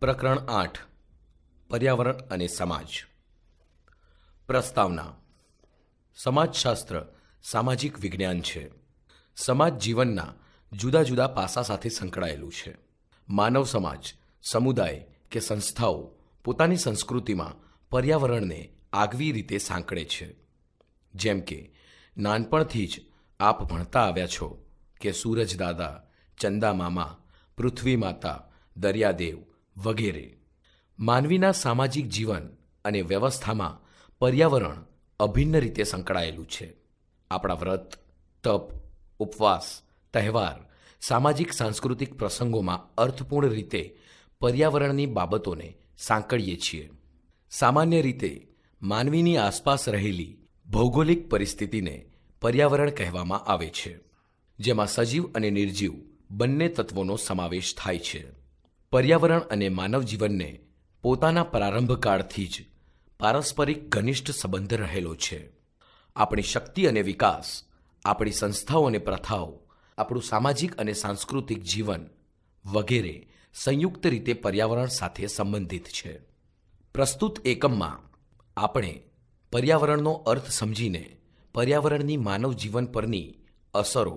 પ્રકરણ 8 પર્યાવરણ અને સમાજ. પ્રસ્તાવના. સમાજશાસ્ત્ર સામાજિક વિજ્ઞાન છે. સમાજ જીવનના જુદા જુદા પાસા સાથે સંકળાયેલું છે. માનવ સમાજ, સમુદાય કે સંસ્થાઓ પોતાની સંસ્કૃતિમાં પર્યાવરણને આગવી રીતે સાંકળે છે. જેમ કે નાનપણથી જ આપ ભણતા આવ્યા છો કે સૂરજ દાદા, ચંદા મામા, પૃથ્વી માતા, દરિયાદેવ વગેરે. માનવીના સામાજિક જીવન અને વ્યવસ્થામાં પર્યાવરણ અભિન્ન રીતે સંકળાયેલું છે. આપણા વ્રત, તપ, ઉપવાસ, તહેવાર, સામાજિક સાંસ્કૃતિક પ્રસંગોમાં અર્થપૂર્ણ રીતે પર્યાવરણની બાબતોને સાંકળીએ છીએ. સામાન્ય રીતે માનવીની આસપાસ રહેલી ભૌગોલિક પરિસ્થિતિને પર્યાવરણ કહેવામાં આવે છે, જેમાં સજીવ અને નિર્જીવ બંને તત્વોનો સમાવેશ થાય છે. પર્યાવરણ અને માનવ જીવનને પોતાના પ્રારંભકાળથી જ પારસ્પરિક ઘનિષ્ઠ સંબંધ રહેલો છે. આપણી શક્તિ અને વિકાસ, આપણી સંસ્થાઓ અને પ્રથાઓ, આપણું સામાજિક અને સાંસ્કૃતિક જીવન વગેરે સંયુક્ત રીતે પર્યાવરણ સાથે સંબંધિત છે. પ્રસ્તુત એકમમાં આપણે પર્યાવરણનો અર્થ સમજીને પર્યાવરણની માનવ જીવન પરની અસરો,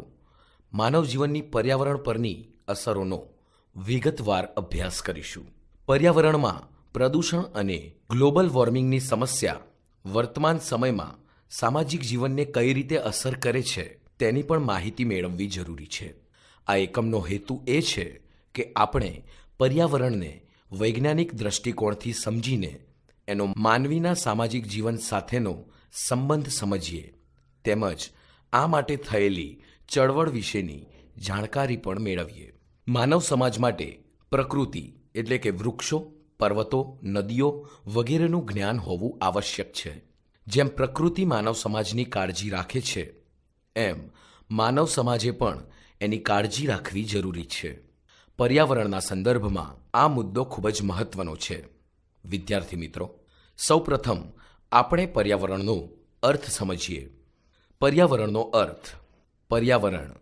માનવ જીવનની પર્યાવરણ પરની અસરોનો વિગતવાર અભ્યાસ કરીશું. પર્યાવરણમાં પ્રદૂષણ અને ગ્લોબલ વોર્મિંગની સમસ્યા વર્તમાન સમયમાં સામાજિક જીવનને કઈ રીતે અસર કરે છે તેની પણ માહિતી મેળવવી જરૂરી છે. આ એકમનો હેતુ એ છે કે આપણે પર્યાવરણને વૈજ્ઞાનિક દ્રષ્ટિકોણથી સમજીને એનો માનવીના સામાજિક જીવન સાથેનો સંબંધ સમજીએ, તેમજ આ માટે થયેલી ચળવળ વિશેની જાણકારી પણ મેળવીએ. માનવ સમાજ માટે પ્રકૃતિ એટલે કે વૃક્ષો, પર્વતો, નદીઓ વગેરેનું જ્ઞાન હોવું આવશ્યક છે. જેમ પ્રકૃતિ માનવ સમાજની કાળજી રાખે છે, એમ માનવ સમાજે પણ એની કાળજી રાખવી જરૂરી છે. પર્યાવરણના સંદર્ભમાં આ મુદ્દો ખૂબ જ મહત્વનો છે. વિદ્યાર્થી મિત્રો, સૌપ્રથમ આપણે પર્યાવરણનો અર્થ સમજીએ. પર્યાવરણનો અર્થ. પર્યાવરણ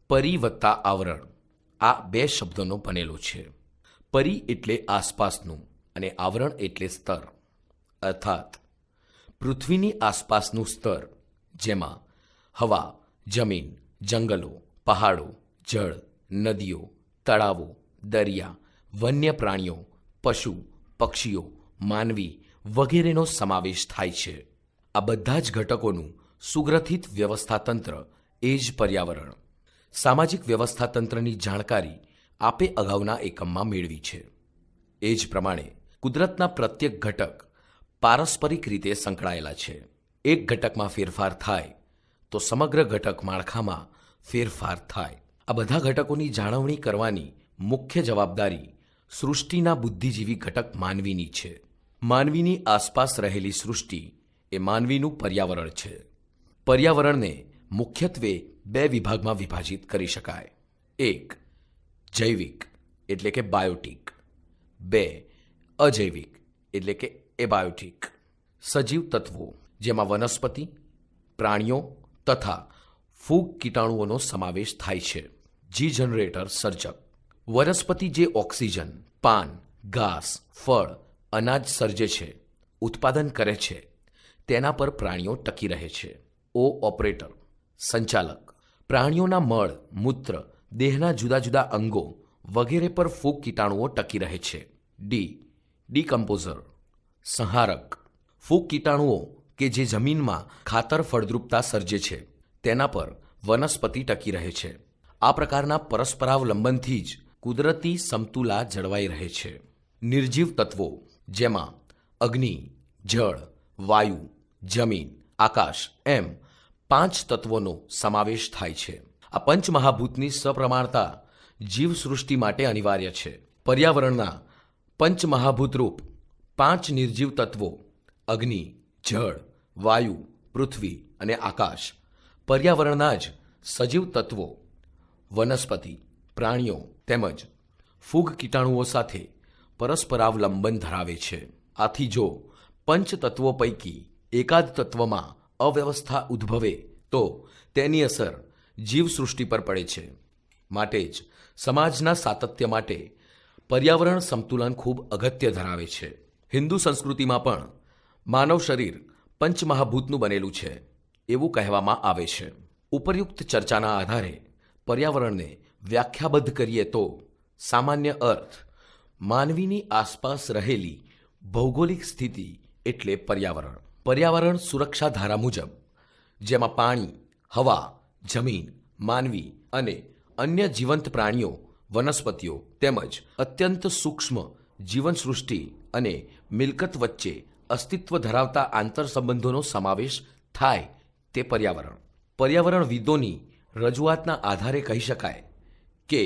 પરી વત્તા આવરણ આ બે શબ્દોનો બનેલો છે. પરી એટલે આસપાસનું અને આવરણ એટલે સ્તર, અર્થાત પૃથ્વીની આસપાસનું સ્તર, જેમાં હવા, જમીન, જંગલો, પહાડો, જળ, નદીઓ, તળાવો, દરિયા, વન્ય પ્રાણીઓ, પશુ, પક્ષીઓ, માનવી વગેરેનો સમાવેશ થાય છે. આ બધા જ ઘટકોનું સુગ્રથિત વ્યવસ્થાતંત્ર એ જ પર્યાવરણ. સામાજિક વ્યવસ્થાતંત્રની જાણકારી આપે અગાઉના એકમમાં મેળવી છે. એ જ પ્રમાણે કુદરતના પ્રત્યેક ઘટક પારસ્પરિક રીતે સંકળાયેલા છે. એક ઘટકમાં ફેરફાર થાય તો સમગ્ર ઘટક માળખામાં ફેરફાર થાય. આ બધા ઘટકોની જાળવણી કરવાની મુખ્ય જવાબદારી સૃષ્ટિના બુદ્ધિજીવી ઘટક માનવીની છે. માનવીની આસપાસ રહેલી સૃષ્ટિ એ માનવીનું પર્યાવરણ છે. પર્યાવરણને મુખ્યત્વે બે વિભાગમાં વિભાજિત કરી શકાય. એક, જૈવિક એટલે કે બાયોટિક. બે, અજૈવિક એટલે કે એબાયોટિક. સજીવ તત્વો જેમાં વનસ્પતિ, પ્રાણીઓ તથા ફૂગ કીટાણુઓનો સમાવેશ થાય છે. જી જનરેટર સર્જક. વનસ્પતિ જે ઓક્સિજન, પાન, ઘાસ, ફળ, અનાજ સર્જે છે, ઉત્પાદન કરે છે, તેના પર પ્રાણીઓ ટકી રહે છે. ઓ ઓપરેટર સંચાલક. પ્રાણીઓના મળ, મૂત્ર, દેહના જુદા જુદા અંગો વગેરે પર ફૂગ કીટાણુઓ ટકી રહે છે. ડી ડીકમ્પોઝર સંહારક. ફૂગ કીટાણુઓ કે જે જમીનમાં ખાતર ફળદ્રુપતા સર્જે છે, તેના પર વનસ્પતિ ટકી રહે છે. આ પ્રકારના પરસ્પરાવલંબનથી જ કુદરતી સમતુલા જળવાઈ રહે છે. નિર્જીવ તત્વો જેમાં અગ્નિ, જળ, વાયુ, જમીન, આકાશ એમ 5 તત્વોનો સમાવેશ થાય છે. આ પંચમહાભૂતની સપ્રમાણતા જીવસૃષ્ટિ માટે અનિવાર્ય છે. પર્યાવરણના પંચમહાભૂતરૂપ 5 નિર્જીવ તત્વો અગ્નિ, જળ, વાયુ, પૃથ્વી અને આકાશ પર્યાવરણના જ સજીવ તત્વો વનસ્પતિ, પ્રાણીઓ તેમજ ફૂગ કીટાણુઓ સાથે પરસ્પરાવલંબન ધરાવે છે. આથી જો પંચતત્વો પૈકી એકાદ તત્વમાં અવ્યવસ્થા ઉદ્ભવે તો તેની અસર જીવસૃષ્ટિ પર પડે છે. માટે જ સમાજના સાતત્ય માટે પર્યાવરણ સંતુલન ખૂબ અગત્ય ધરાવે છે. હિન્દુ સંસ્કૃતિમાં પણ માનવ શરીર પંચમહાભૂતનું બનેલું છે એવું કહેવામાં આવે છે. ઉપરયુક્ત ચર્ચાના આધારે પર્યાવરણને વ્યાખ્યાબદ્ધ કરીએ તો સામાન્ય અર્થ માનવીની આસપાસ રહેલી ભૌગોલિક સ્થિતિ એટલે પર્યાવરણ. પર્યાવરણ સુરક્ષા ધારા મુજબ જેમાં પાણી, હવા, જમીન, માનવી અને અન્ય જીવંત પ્રાણીઓ, વનસ્પતિઓ તેમજ અત્યંત સૂક્ષ્મ જીવનસૃષ્ટિ અને મિલકત વચ્ચે અસ્તિત્વ ધરાવતા આંતરસંબંધોનો સમાવેશ થાય તે પર્યાવરણ. પર્યાવરણવિદોની રજૂઆતના આધારે કહી શકાય કે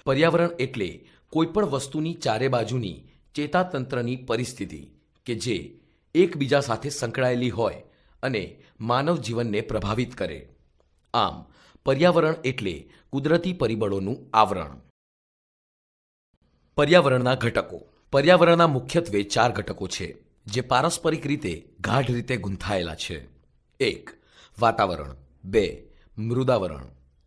પર્યાવરણ એટલે કોઈપણ વસ્તુની ચારે બાજુની ચેતાતંત્રની પરિસ્થિતિ કે જે એકબીજા સાથે સંકળાયેલી હોય અને માનવ જીવનને પ્રભાવિત કરે. આમ પર્યાવરણ એટલે કુદરતી પરિબળોનું આવરણ. પર્યાવરણના ઘટકો. પર્યાવરણના મુખ્યત્વે 4 ઘટકો છે જે પારસ્પરિક રીતે ગાઢ રીતે ગૂંથાયેલા છે. 1. વાતાવરણ. 2. મૃદાવરણ.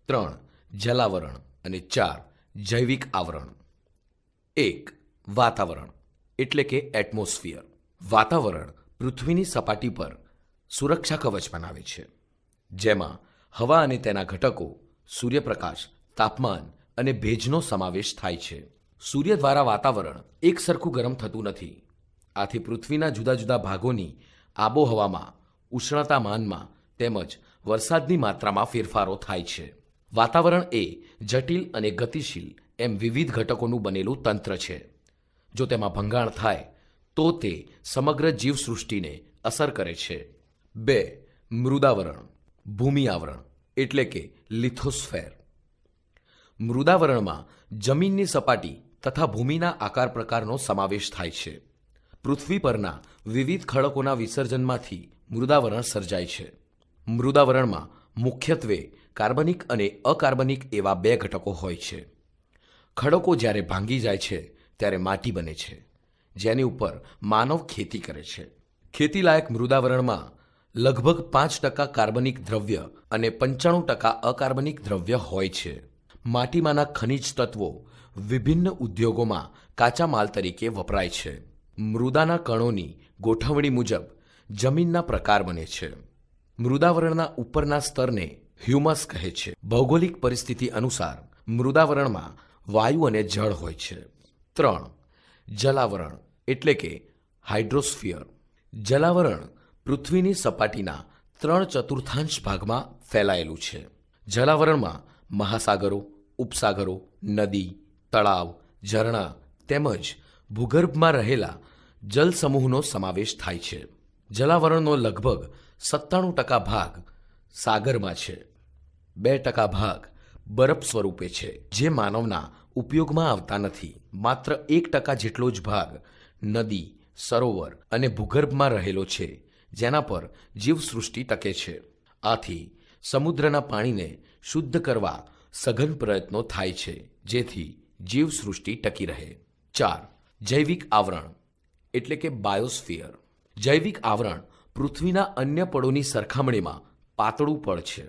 3. જલાવરણ અને 4. જૈવિક આવરણ. 1. વાતાવરણ એટલે કે એટમોસ્ફિયર. વાતાવરણ પૃથ્વીની સપાટી પર સુરક્ષા કવચ બનાવે છે, જેમાં હવા અને તેના ઘટકો, સૂર્યપ્રકાશ, તાપમાન અને ભેજનો સમાવેશ થાય છે. સૂર્ય દ્વારા વાતાવરણ એક સરખું ગરમ થતું નથી. આથી પૃથ્વીના જુદા જુદા ભાગોની આબોહવામાં, ઉષ્ણતામાનમાં તેમજ વરસાદની માત્રામાં ફેરફારો થાય છે. વાતાવરણ એ જટિલ અને ગતિશીલ એમ વિવિધ ઘટકોનું બનેલું તંત્ર છે. જો તેમાં ભંગાણ થાય તો તે સમગ્ર જીવસૃષ્ટિને અસર કરે છે. 2. મૃદાવરણ. ભૂમિ આવરણ એટલે કે લિથોસ્ફેર. મૃદાવરણમાં જમીનની સપાટી તથા ભૂમિના આકાર પ્રકારનો સમાવેશ થાય છે. પૃથ્વી પરના વિવિધ ખડકોના વિસર્જનમાંથી મૃદાવરણ સર્જાય છે. મૃદાવરણમાં મુખ્યત્વે કાર્બનિક અને અકાર્બનિક એવા 2 ઘટકો હોય છે. ખડકો જ્યારે ભાંગી જાય છે ત્યારે માટી બને છે, જેની ઉપર માનવ ખેતી કરે છે. ખેતીલાયક મૃદાવરણમાં લગભગ 5% કાર્બનિક દ્રવ્ય અને 95% અકાર્બનિક દ્રવ્ય હોય છે. માટીમાંના ખનિજ તત્વો વિભિન્ન ઉદ્યોગોમાં કાચા માલ તરીકે વપરાય છે. મૃદાના કણોની ગોઠવણી મુજબ જમીનના પ્રકાર બને છે. મૃદાવરણના ઉપરના સ્તરને હ્યુમસ કહે છે. ભૌગોલિક પરિસ્થિતિ અનુસાર મૃદાવરણમાં વાયુ અને જળ હોય છે. 3. જલાવરણ એટલે કે હાઇડ્રોસ્ફિયર. જલાવરણ પૃથ્વીની સપાટીના 3/4 ભાગમાં ફેલાયેલું છે. જલાવરણમાં મહાસાગરો, ઉપસાગરો, નદી, તળાવ, ઝરણા તેમજ ભૂગર્ભમાં રહેલા જલ સમૂહનો સમાવેશ થાય છે. જલાવરણનો લગભગ 97% ભાગ સાગરમાં છે. 2% ભાગ બરફ સ્વરૂપે છે, જે માનવના ઉપયોગમાં આવતા નથી. માત્ર 1% જેટલો જ ભાગ નદી, સરોવર અને ભૂગર્ભમાં રહેલો છે, જેના પર જીવસૃષ્ટિ ટકે છે. આથી સમુદ્રના પાણીને શુદ્ધ કરવા સઘન પ્રયત્નો થાય છે, જેથી જીવસૃષ્ટિ ટકી રહે. 4. જૈવિક આવરણ એટલે કે બાયોસ્ફિયર. જૈવિક આવરણ પૃથ્વીના અન્ય પળોની સરખામણીમાં પાતળું પડ છે,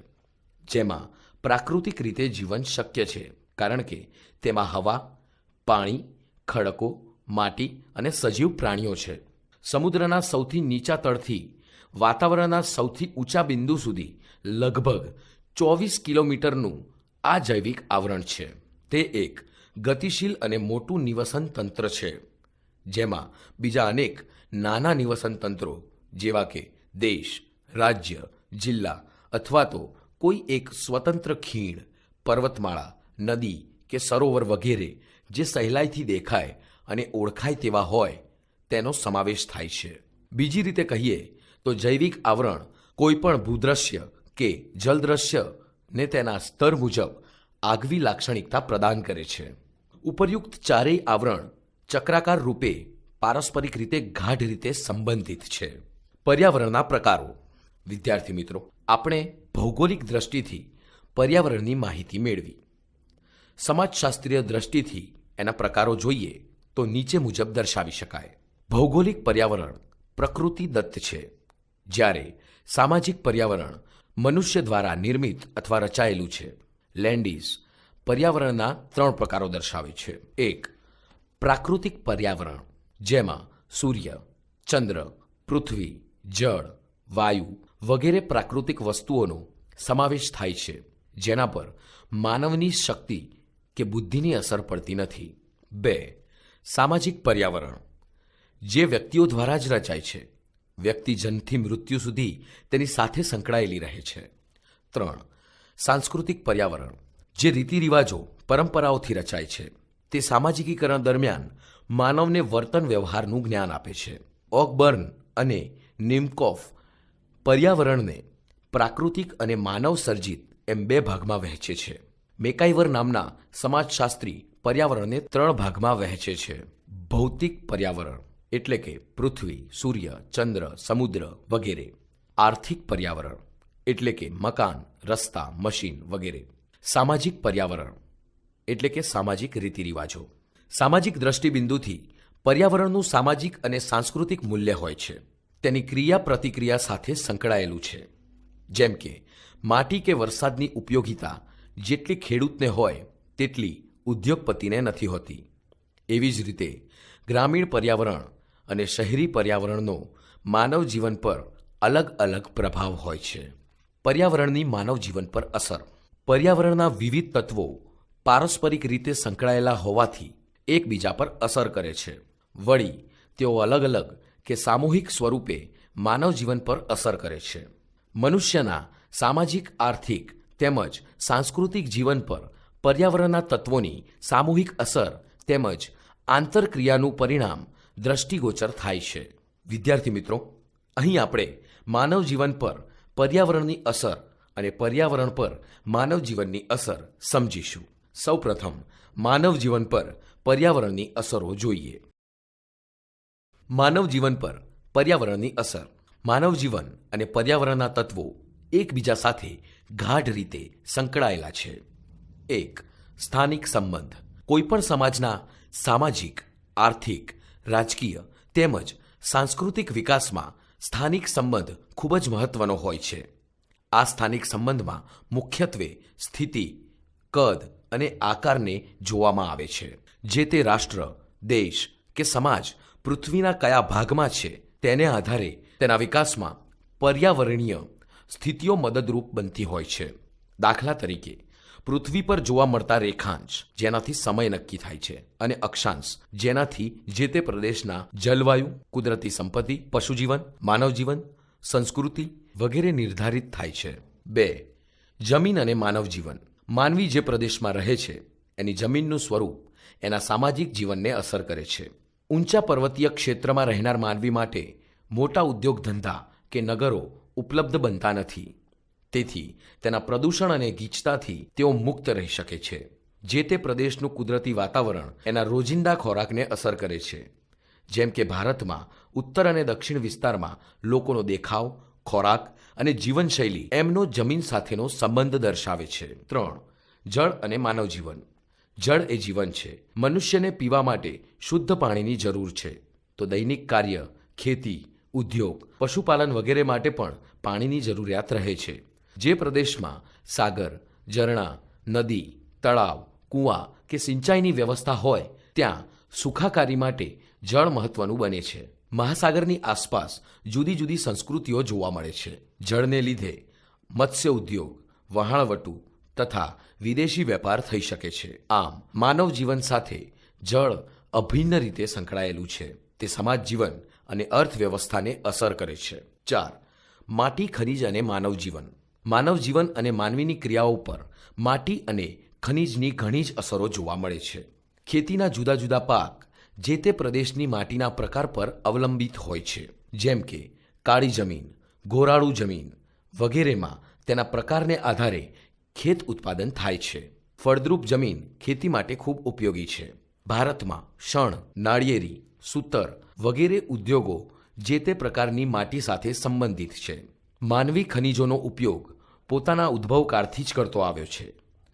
જેમાં પ્રાકૃતિક રીતે જીવન શક્ય છે, કારણ કે તેમાં હવા, પાણી, ખડકો, માટી અને સજીવ પ્રાણીઓ છે. સમુદ્રના સૌથી નીચા તળથી વાતાવરણના સૌથી ઊંચા બિંદુ સુધી લગભગ 24 કિલોમીટરનું આ જૈવિક આવરણ છે. તે એક ગતિશીલ અને મોટું નિવસન તંત્ર છે, જેમાં બીજા અનેક નાના નિવસન તંત્રો જેવા કે દેશ, રાજ્ય, જિલ્લા અથવા તો કોઈ એક સ્વતંત્ર ખીણ, પર્વતમાળા, નદી કે સરોવર વગેરે જે સહેલાઈથી દેખાય અને ઓળખાય તેવા હોય તેનો સમાવેશ થાય છે. બીજી રીતે કહીએ તો જૈવિક આવરણ કોઈ પણ ભૂદ્રશ્ય કે જલદ્રશ્ય ને તેના સ્તર મુજબ આગવી લાક્ષણિકતા પ્રદાન કરે છે. ઉપરયુક્ત ચારેય આવરણ ચક્રાકાર રૂપે પારસ્પરિક રીતે ગાઢ રીતે સંબંધિત છે. પર્યાવરણના પ્રકારો. વિદ્યાર્થી મિત્રો, આપણે ભૌગોલિક દ્રષ્ટિથી પર્યાવરણની માહિતી મેળવી. સમાજશાસ્ત્રીય દ્રષ્ટિથી એના પ્રકારો જોઈએ તો નીચે મુજબ દર્શાવી શકાય. ભૌગોલિક પર્યાવરણ પ્રકૃતિ દત્ત છે, જ્યારે સામાજિક પર્યાવરણ મનુષ્ય દ્વારા નિર્મિત અથવા રચાયેલું છે. લેન્ડિસ પર્યાવરણના 3 પ્રકારો દર્શાવે છે. 1. પ્રાકૃતિક પર્યાવરણ, જેમાં સૂર્ય, ચંદ્ર, પૃથ્વી, જળ, વાયુ વગેરે પ્રાકૃતિક વસ્તુઓનો સમાવેશ થાય છે, જેના પર માનવની શક્તિ કે બુદ્ધિની અસર પડતી નથી. 2. સામાજિક પર્યાવરણ, જે વ્યક્તિઓ દ્વારા જ રચાય છે. વ્યક્તિ જન્મથી મૃત્યુ સુધી તેની સાથે સંકળાયેલી રહે છે. 3. સાંસ્કૃતિક પર્યાવરણ, જે રીતિરિવાજો, પરંપરાઓથી રચાય છે. તે સામાજિકીકરણ દરમિયાન માનવને વર્તન વ્યવહારનું જ્ઞાન આપે છે. ઓકબર્ન અને નિમકોફ પર્યાવરણને પ્રાકૃતિક અને માનવ સર્જિત એમ 2 ભાગમાં વહેંચે છે. મેકાઈવર નામના સમાજશાસ્ત્રી પર્યાવરણને 3 ભાગમાં વહેંચે છે. ભૌતિક પર્યાવરણ એટલે કે પૃથ્વી, સૂર્ય, ચંદ્ર, સમુદ્ર વગેરે. આર્થિક પર્યાવરણ એટલે કે મકાન, રસ્તા, મશીન વગેરે. સામાજિક પર્યાવરણ એટલે કે સામાજિક રીતિરિવાજો. સામાજિક દ્રષ્ટિબિંદુથી પર્યાવરણનું સામાજિક અને સાંસ્કૃતિક મૂલ્ય હોય છે. તેની ક્રિયા પ્રતિક્રિયા સાથે સંકળાયેલું છે. જેમ કે માટી કે વરસાદની ઉપયોગિતા જેટલી ખેડૂતને હોય તેટલી ઉદ્યોગપતિને નથી હોતી. એવી જ રીતે ગ્રામીણ પર્યાવરણ અને શહેરી પર્યાવરણનો માનવ જીવન પર અલગ અલગ પ્રભાવ હોય છે. પર્યાવરણની માનવ જીવન પર અસર. પર્યાવરણના વિવિધ તત્વો પારસ્પરિક રીતે સંકળાયેલા હોવાથી એકબીજા પર અસર કરે છે. વળી તેઓ અલગ અલગ કે સામૂહિક સ્વરૂપે માનવ જીવન પર અસર કરે છે. મનુષ્યના સામાજિક, આર્થિક તેમજ સાંસ્કૃતિક જીવન પર પર્યાવરણના તત્વોની સામૂહિક અસર તેમજ આંતરક્રિયાનું પરિણામ દ્રષ્ટિગોચર થાય છે. વિદ્યાર્થી મિત્રો, અહીં આપણે માનવ જીવન પર પર્યાવરણની અસર અને પર્યાવરણ પર માનવ જીવનની અસર સમજીશું. સૌપ્રથમ માનવ જીવન પર પર્યાવરણની અસરો જોઈએ. માનવ જીવન પર પર્યાવરણની અસર. માનવ જીવન અને પર્યાવરણના તત્વો એકબીજા સાથે ગાઢ રીતે સંકળાયેલા છે. 1. સ્થાનિક સંબંધ. કોઈપણ સમાજના સામાજિક, આર્થિક, રાજકીય તેમજ સાંસ્કૃતિક વિકાસમાં સ્થાનિક સંબંધ ખૂબ જ મહત્વનો હોય છે. આ સ્થાનિક સંબંધમાં મુખ્યત્વે સ્થિતિ, કદ અને આકારને જોવામાં આવે છે. જે તે રાષ્ટ્ર, દેશ કે સમાજ પૃથ્વીના કયા ભાગમાં છે તેને આધારે તેના વિકાસમાં પર્યાવરણીય સ્થિતિઓ મદદરૂપ બનતી હોય છે. દાખલા તરીકે પૃથ્વી પર જોવા મળતા રેખાંશ, જેનાથી સમય નક્કી થાય છે, અને અક્ષાંશ, જેનાથી જે તે પ્રદેશના જલવાયુ, કુદરતી સંપત્તિ, પશુજીવન, માનવજીવન, સંસ્કૃતિ વગેરે નિર્ધારિત થાય છે. 2. જમીન અને માનવ જીવન. માનવી જે પ્રદેશમાં રહે છે એની જમીનનું સ્વરૂપ એના સામાજિક જીવનને અસર કરે છે. ઊંચા પર્વતીય ક્ષેત્રમાં રહેનાર માનવી માટે મોટા ઉદ્યોગ ધંધા કે નગરો ઉપલબ્ધ બનતા નથી. તેથી તેના પ્રદૂષણ અને ગીચતાથી તેઓ મુક્ત રહી શકે છે. જે તે પ્રદેશનું કુદરતી વાતાવરણ એના રોજિંદા ખોરાકને અસર કરે છે. જેમ કે ભારતમાં ઉત્તર અને દક્ષિણ વિસ્તારમાં લોકોનો દેખાવ, ખોરાક અને જીવનશૈલી એમનો જમીન સાથેનો સંબંધ દર્શાવે છે. 3. જળ અને માનવ જીવન. જળ એ જીવન છે. મનુષ્યને પીવા માટે શુદ્ધ પાણીની જરૂર છે, તો દૈનિક કાર્ય, ખેતી, ઉદ્યોગ, પશુપાલન વગેરે માટે પણ પાણીની જરૂરિયાત રહે છે. જે પ્રદેશમાં સાગર, ઝરણા, નદી, તળાવ, કૂવા કે સિંચાઈની વ્યવસ્થા હોય ત્યાં સુખાકારી માટે જળ મહત્વનું બને છે. મહાસાગરની આસપાસ જુદી જુદી સંસ્કૃતિઓ જોવા મળે છે. જળને લીધે મત્સ્ય ઉદ્યોગ, વહાણવટું તથા વિદેશી વેપાર થઈ શકે છે. આમ માનવ જીવન સાથે જળ અભિન્ન રીતે સંકળાયેલું છે. તે સમાજ જીવન અને અર્થવ્યવસ્થાને અસર કરે છે. 4. માટી, ખનિજ અને માનવ જીવન. માનવ જીવન અને માનવીની ક્રિયાઓ પર માટી અને ખનિજની ઘણી જ અસરો જોવા મળે છે. ખેતીના જુદા જુદા પાક જે તે પ્રદેશની માટીના પ્રકાર પર અવલંબિત હોય છે. જેમ કે કાળી જમીન, ગોરાળુ જમીન વગેરેમાં તેના પ્રકારને આધારે ખેત ઉત્પાદન થાય છે. ફળદ્રુપ જમીન ખેતી માટે ખૂબ ઉપયોગી છે. ભારતમાં શણ, નાળિયેરી, સૂતર વગેરે ઉદ્યોગો જે તે પ્રકારની માટી સાથે સંબંધિત છે. માનવી ખનિજોનો ઉપયોગ પોતાના ઉદ્ભવકાળથી જ કરતો આવ્યો છે.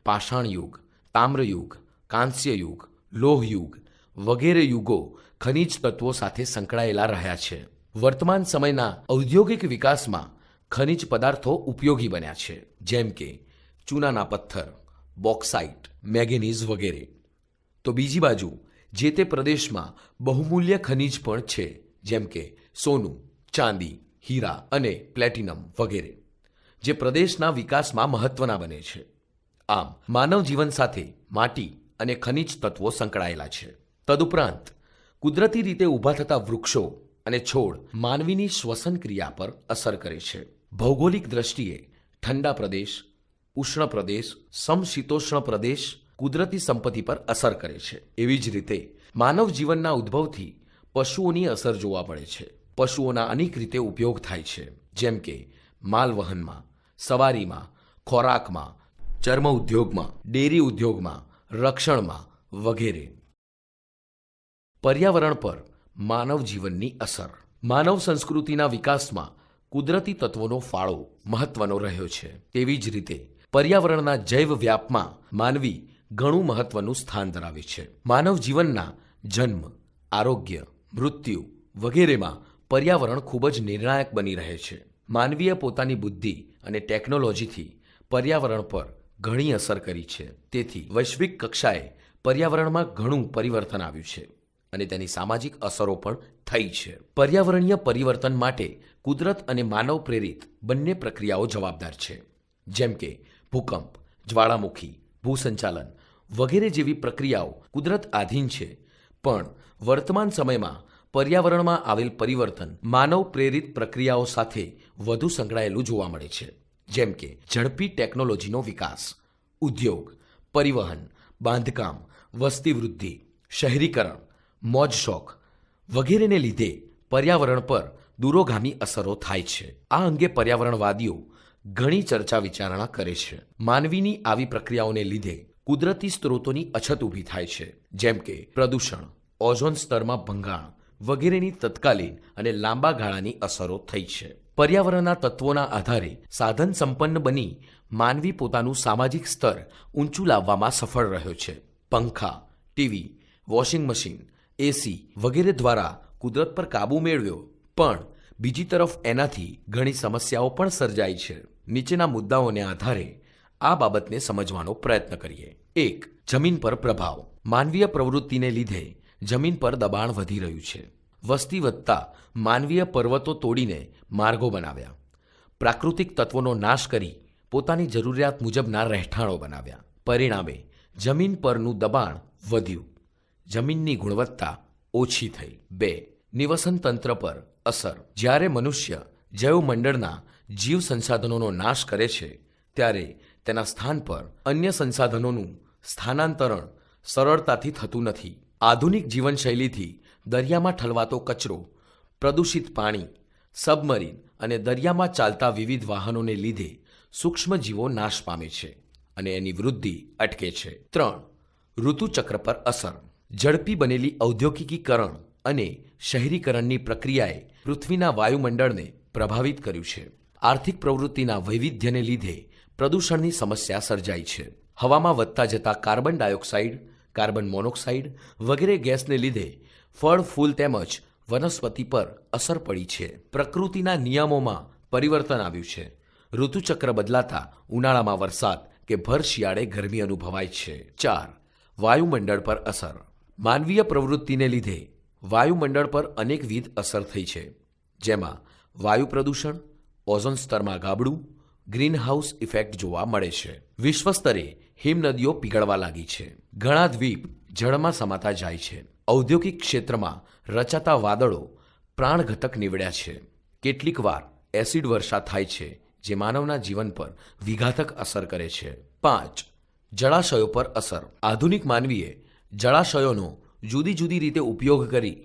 પાષાણ યુગ, તામ્રયુગ, કાંસ્ય યુગ, લોહ યુગ વગેરે યુગો ખનિજ તત્વો સાથે સંકળાયેલા રહ્યા છે. વર્તમાન સમયના ઔદ્યોગિક વિકાસમાં ખનિજ પદાર્થો ઉપયોગી બન્યા છે. જેમ કે ચૂનાના પથ્થર, બોક્સાઇટ, મેંગેનીઝ વગેરે. તો બીજી બાજુ જે તે પ્રદેશમાં બહુમૂલ્ય ખનિજ પણ છે, જેમ કે સોનું, ચાંદી, હીરા અને પ્લેટિનમ વગેરે, જે પ્રદેશના વિકાસમાં મહત્વના બને છે. આમ માનવ જીવન સાથે માટી અને ખનિજ તત્વો સંકળાયેલા છે. તદુપરાંત કુદરતી રીતે ઊભા થતા વૃક્ષો અને છોડ માનવીની શ્વસન ક્રિયા પર અસર કરે છે. ભૌગોલિક દ્રષ્ટિએ ઠંડા પ્રદેશ, ઉષ્ણ પ્રદેશ, સમશીતોષ્ણ પ્રદેશ કુદરતી સંપત્તિ પર અસર કરે છે. એવી જ રીતે માનવ જીવનના ઉદ્ભવથી પશુઓની અસર જોવા મળે છે. પશુઓના અનેક રીતે ઉપયોગ થાય છે, જેમ કે માલવહનમાં, સવારીમાં, ખોરાકમાં, ચર્મ ઉદ્યોગમાં, ડેરી ઉદ્યોગમાં, રક્ષણમાં વગેરે. પર્યાવરણ પર માનવ જીવનની અસર. માનવ સંસ્કૃતિના વિકાસમાં કુદરતી તત્વોનો ફાળો મહત્વનો રહ્યો છે. તેવી જ રીતે પર્યાવરણના જૈવ વ્યાપમાં માનવી ઘણું મહત્વનું સ્થાન ધરાવે છે. માનવ જીવનના જન્મ, આરોગ્ય, મૃત્યુ વગેરેમાં પર્યાવરણ ખૂબ જ નિર્ણાયક બની રહે છે. માનવીએ પોતાની બુદ્ધિ અને ટેકનોલોજીથી પર્યાવરણ પર ઘણી અસર કરી છે. તેથી વૈશ્વિક કક્ષાએ પર્યાવરણમાં ઘણું પરિવર્તન આવ્યું છે અને તેની સામાજિક અસરો પણ થઈ છે. પર્યાવરણીય પરિવર્તન માટે કુદરત અને માનવ પ્રેરિત બંને પ્રક્રિયાઓ જવાબદાર છે, જેમ કે ભૂકંપ, જ્વાળામુખી, ભૂસંચાલન વગેરે જેવી પ્રક્રિયાઓ કુદરત આધીન છે, પણ વર્તમાન સમયમાં પર્યાવરણમાં આવેલ પરિવર્તન માનવ પ્રેરિત પ્રક્રિયાઓ સાથે વધુ સંકળાયેલું જોવા મળે છે, જેમ કે ઝડપી ટેકનોલોજીનો વિકાસ, ઉદ્યોગ, પરિવહન, બાંધકામ, વસ્તી વૃદ્ધિ, શહેરીકરણ, મોજ શોખ વગેરેને લીધે પર્યાવરણ પર દૂરોગામી અસરો થાય છે. આ અંગે પર્યાવરણવાદીઓ ઘણી ચર્ચા વિચારણા કરે છે. માનવીની આવી પ્રક્રિયાઓને લીધે કુદરતી સ્ત્રોતોની અછત ઊભી થાય છે, જેમ કે પ્રદૂષણ, ઓઝોન સ્તરમાં ભંગાણ વગેરેની તત્કાલીન અને લાંબા ગાળાની અસરો થઈ છે. પર્યાવરણના તત્વોના આધારે સાધન સંપન્ન બની માનવી પોતાનું સામાજિક સ્તર ઊંચું લાવવામાં સફળ રહ્યો છે. પંખા, ટીવી, વોશિંગ મશીન, એસી વગેરે દ્વારા કુદરત પર કાબૂ મેળવ્યો, પણ બીજી તરફ એનાથી ઘણી સમસ્યાઓ પણ સર્જાઈ છે. નીચેના મુદ્દાઓને આધારે આ બાબતને સમજવાનો પ્રયત્ન કરીએ. 1. જમીન પર પ્રભાવ. માનવીય પ્રવૃત્તિને લીધે જમીન પર દબાણ વધી રહ્યું છે. વસ્તી વધતા માનવીય પર્વતો તોડીને માર્ગો બનાવ્યા, પ્રાકૃતિક તત્વોનો નાશ કરી પોતાની જરૂરિયાત મુજબના રહેઠાણો બનાવ્યા. પરિણામે જમીન પરનું દબાણ વધ્યું, જમીનની ગુણવત્તા ઓછી થઈ. 2. નિવસન તંત્ર પર અસર. જ્યારે મનુષ્ય જૈવમંડળના જીવ સંસાધનોનો નાશ કરે છે, ત્યારે તેના સ્થાન પર અન્ય સંસાધનોનું સ્થાનાંતરણ સરળતાથી થતું નથી. આધુનિક જીવનશૈલીથી દરિયામાં ઠલવાતો કચરો, પ્રદૂષિત પાણી, સબમરીન અને દરિયામાં ચાલતા વિવિધ વાહનોને લીધે સૂક્ષ્મજીવો નાશ પામે છે અને એની વૃદ્ધિ અટકે છે. 3. ઋતુચક્ર પર અસર. ઝડપી બનેલી ઔદ્યોગિકીકરણ અને શહેરીકરણની પ્રક્રિયાએ પૃથ્વીના વાયુમંડળને પ્રભાવિત કર્યું છે. આર્થિક પ્રવૃત્તિના વૈવિધ્યને લીધે પ્રદૂષણની સમસ્યા સર્જાઈ છે. હવામાં વધતા જતા કાર્બન ડાયોક્સાઇડ, કાર્બન મોનોક્સાઇડ વગેરે ગેસને લીધે ફળ, ફૂલ તેમજ વનસ્પતિ પર અસર પડી છે. પ્રકૃતિના નિયમોમાં પરિવર્તન આવ્યું છે. ઋતુચક્ર બદલાતા ઉનાળામાં વરસાદ કે ભર શિયાળે ગરમી અનુભવાય છે. 4. વાયુમંડળ પર અસર. માનવીય પ્રવૃત્તિને લીધે વાયુમંડળ પર અનેકવિધ અસર થઈ છે, જેમાં વાયુ પ્રદૂષણ, ઓઝોન સ્તરમાં ગાબડું, ગ્રીનહાઉસ ઇફેક્ટ જોવા મળે છે. વિશ્વ સ્તરે હિમનદીઓ પીગળવા લાગી છે. ઘણા દ્વીપ જળમાં સમાતા જાય છે. ઔદ્યોગિક ક્ષેત્રમાં રચાતા વાદળો પ્રાણઘાતક નીવડ્યા છે. કેટલીક વાર એસિડ વર્ષા થાય છે, જે માનવના જીવન પર વિઘાતક અસર કરે છે. 5. જળાશયો પર અસર. આધુનિક માનવીએ જળાશયોનો જુદી જુદી રીતે ઉપયોગ કરી